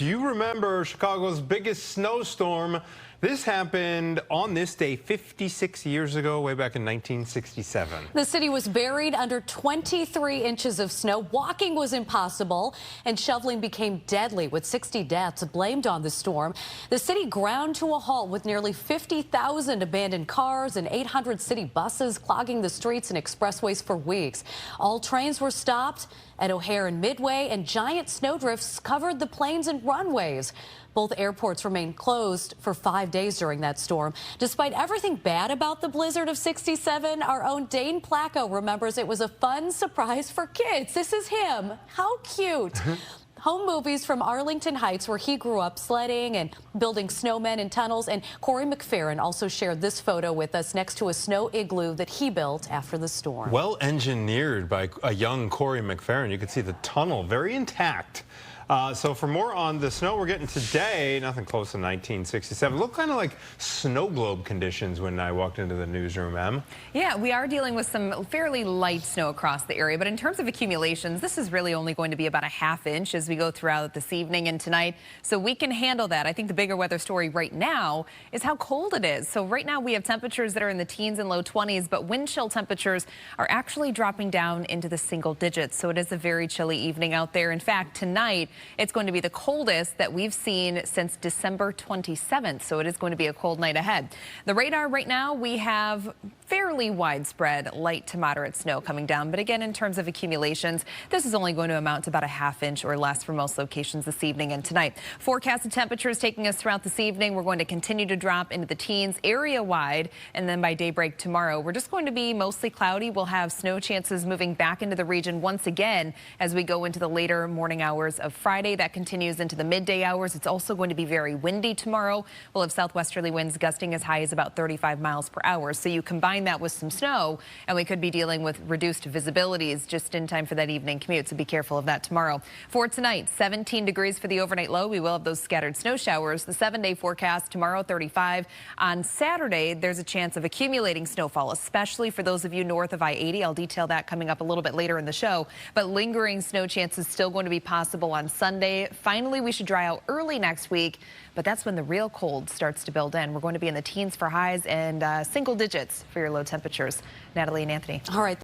Do you remember Chicago's biggest snowstorm? This happened on this day 56 years ago, way back in 1967. The city was buried under 23 inches of snow. Walking was impossible, and shoveling became deadly, with 60 deaths blamed on the storm. The city ground to a halt with nearly 50,000 abandoned cars and 800 city buses clogging the streets and expressways for weeks. All trains were stopped at O'Hare and Midway, and giant snowdrifts covered the planes and runways. Both airports remained closed for 5 days during that storm. Despite everything bad about the blizzard of 67, our own Dane Placko remembers it was a fun surprise for kids. This is him. How cute. Home movies from Arlington Heights, where he grew up sledding and building snowmen in tunnels. And Corey McFerrin also shared this photo with us next to a snow igloo that he built after the storm. Well engineered by a young Corey McFerrin. You can see the tunnel very intact. So for more on the snow we're getting today, nothing close to 1967. Looked kind of like snow globe conditions when I walked into the newsroom, Em. Yeah, we are dealing with some fairly light snow across the area, but in terms of accumulations, this is really only going to be about a ½ inch as we go throughout this evening and tonight. So we can handle that. I think the bigger weather story right now is how cold it is. So right now we have temperatures that are in the teens and low 20s, but wind chill temperatures are actually dropping down into the single digits. So it is a very chilly evening out there. In fact, tonight, it's going to be the coldest that we've seen since December 27th, so it is going to be a cold night ahead. The radar right now, we have fairly widespread light to moderate snow coming down, but again, in terms of accumulations, this is only going to amount to about a ½ inch or less for most locations this evening and tonight. Forecasted temperatures taking us throughout this evening. We're going to continue to drop into the teens area-wide, and then by daybreak tomorrow, we're just going to be mostly cloudy. We'll have snow chances moving back into the region once again as we go into the later morning hours of Friday. That continues into the midday hours. It's also going to be very windy tomorrow. We'll have southwesterly winds gusting as high as about 35 miles per hour. So you combine that with some snow, and we could be dealing with reduced visibilities just in time for that evening commute. So be careful of that tomorrow. For tonight, 17 degrees for the overnight low. We will have those scattered snow showers. The 7-day forecast tomorrow, 35. On Saturday, there's a chance of accumulating snowfall, especially for those of you north of I-80. I'll detail that coming up a little bit later in the show. But lingering snow chances still going to be possible on Sunday. Finally, we should dry out early next week, but that's when the real cold starts to build in. We're going to be in the teens for highs and single digits for your low temperatures. Natalie and Anthony. All right.